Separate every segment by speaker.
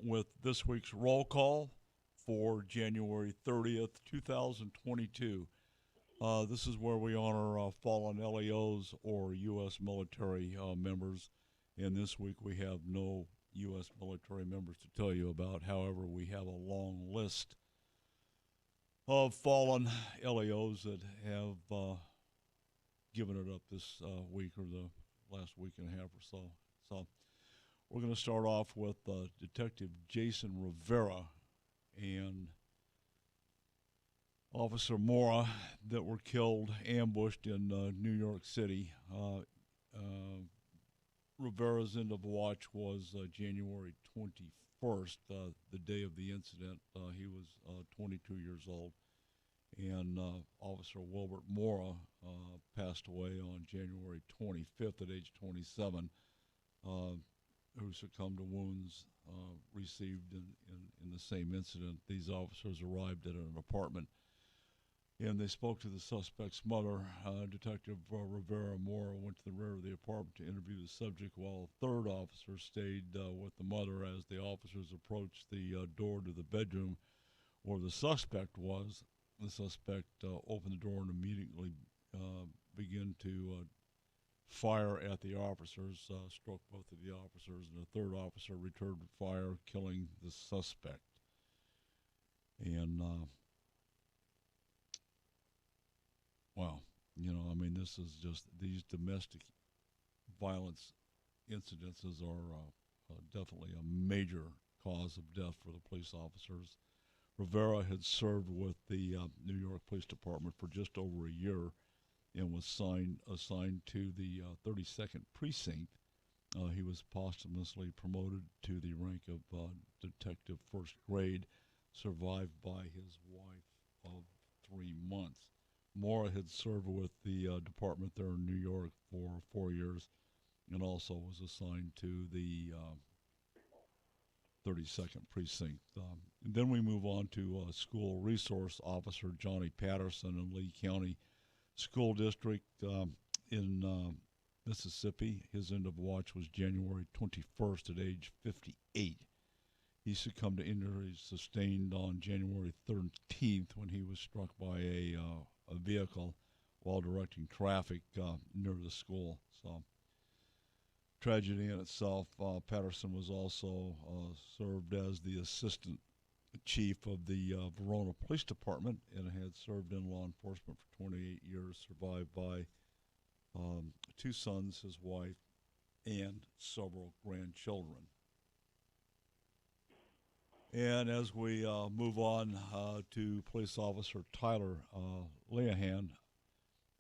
Speaker 1: with this week's roll call for January 30th, 2022. This is where we honor fallen LEOs or U.S. military members. And this week we have no U.S. military members to tell you about. However, we have a long list of fallen LEOs that have given it up this week or the last week and a half or so. So we're going to start off with Detective Jason Rivera and Officer Mora that were killed, ambushed in New York City. Rivera's end of watch was January 21st, the day of the incident. He was 22 years old. And Officer Wilbert Mora passed away on January 25th at age 27, who succumbed to wounds received in the same incident. These officers arrived at an apartment and they spoke to the suspect's mother. Detective Rivera Mora went to the rear of the apartment to interview the subject, while a third officer stayed with the mother as the officers approached the door to the bedroom where the suspect was. The suspect opened the door and immediately began to fire at the officers, struck both of the officers, and the third officer returned fire, killing the suspect. And wow, this is just, these domestic violence incidences are definitely a major cause of death for the police officers. Rivera had served with the New York Police Department for just over a year and was assigned to the 32nd Precinct. He was posthumously promoted to the rank of Detective First Grade, survived by his wife of 3 months. Mora had served with the department there in New York for 4 years and also was assigned to the 32nd Precinct. And then we move on to School Resource Officer Johnny Patterson in Lee County School District in Mississippi. His end of watch was January 21st at age 58. He succumbed to injuries sustained on January 13th when he was struck by a vehicle while directing traffic near the school. So, tragedy in itself. Patterson was also served as the assistant chief of the Verona Police Department and had served in law enforcement for 28 years, survived by 2 sons, his wife, and several grandchildren. And as we move on to Police Officer Tyler Leahan,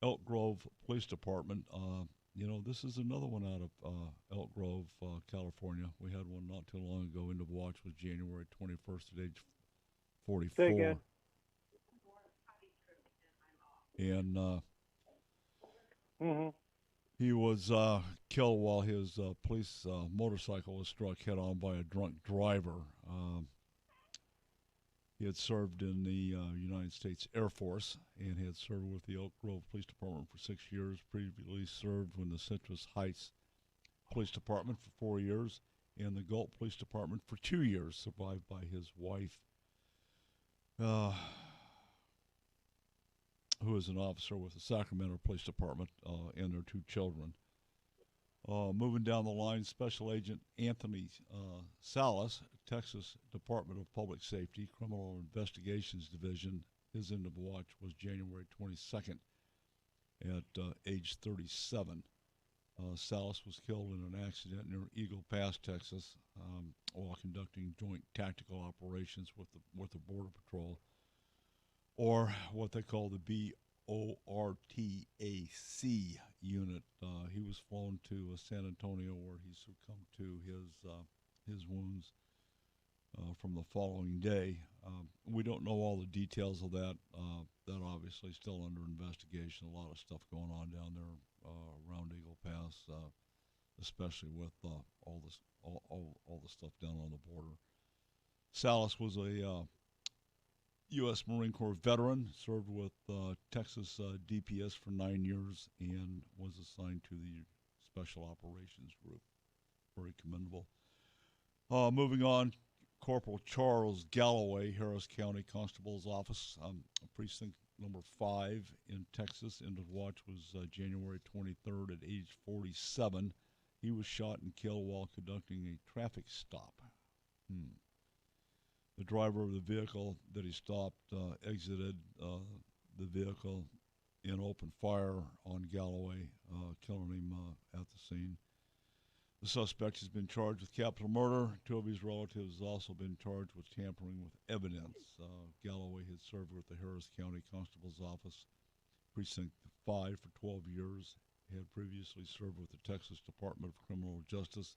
Speaker 1: Elk Grove Police Department, this is another one out of Elk Grove, California. We had one not too long ago. End of watch was January 21st at age 44.
Speaker 2: Say again.
Speaker 1: And
Speaker 2: Mm-hmm.
Speaker 1: he was killed while his police motorcycle was struck head-on by a drunk driver. He had served in the United States Air Force and had served with the Elk Grove Police Department for 6 years. Previously served in the Citrus Heights Police Department for 4 years and the Galt Police Department for 2 years, survived by his wife, who is an officer with the Sacramento Police Department, and their 2 children. Moving down the line, Special Agent Anthony Salas, Texas Department of Public Safety, Criminal Investigations Division. His end of watch was January 22nd at age 37. Salas was killed in an accident near Eagle Pass, Texas, while conducting joint tactical operations with the Border Patrol, or what they call the BORTAC unit. He was flown to San Antonio, where he succumbed to his wounds from the following day. We don't know all the details of that. That obviously still under investigation. A lot of stuff going on down there around Eagle Pass, especially with all the stuff down on the border. Salas was a U.S. Marine Corps veteran, served with Texas DPS for 9 years, and was assigned to the Special Operations Group. Very commendable. Moving on, Corporal Charles Galloway, Harris County Constable's Office, precinct number 5 in Texas. End of watch was January 23rd at age 47. He was shot and killed while conducting a traffic stop. The driver of the vehicle that he stopped exited the vehicle in open fire on Galloway, killing him at the scene. The suspect has been charged with capital murder. 2 of his relatives have also been charged with tampering with evidence. Galloway had served with the Harris County Constable's Office, Precinct 5, for 12 years. He had previously served with the Texas Department of Criminal Justice,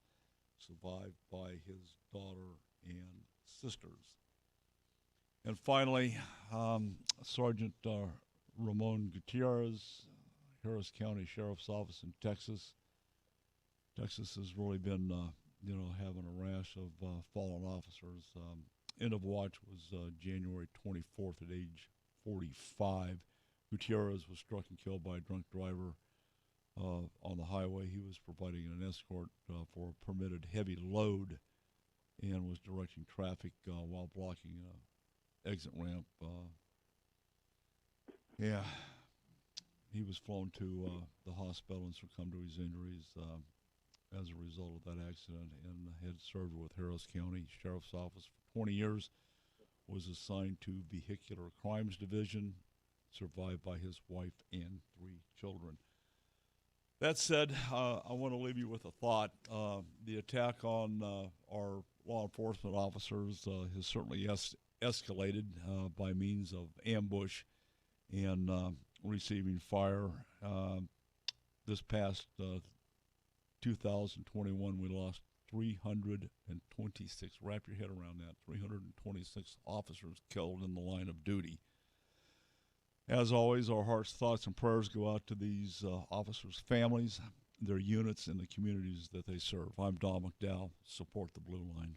Speaker 1: survived by his daughter and sisters. And finally, Sergeant Ramon Gutierrez, Harris County Sheriff's Office in Texas. Texas has really been, having a rash of fallen officers. End of watch was January 24th at age 45. Gutierrez was struck and killed by a drunk driver on the highway. He was providing an escort for a permitted heavy load and was directing traffic while blocking an exit ramp. He was flown to the hospital and succumbed to his injuries as a result of that accident, and had served with Harris County Sheriff's Office for 20 years, was assigned to Vehicular Crimes Division, survived by his wife and 3 children. That said, I want to leave you with a thought. The attack on our law enforcement officers has certainly escalated by means of ambush and receiving fire. This past 2021, we lost 326, wrap your head around that, 326 officers killed in the line of duty. As always, our hearts, thoughts, and prayers go out to these officers' families, their units, and the communities that they serve. I'm Don McDowell. Support the Blue Line.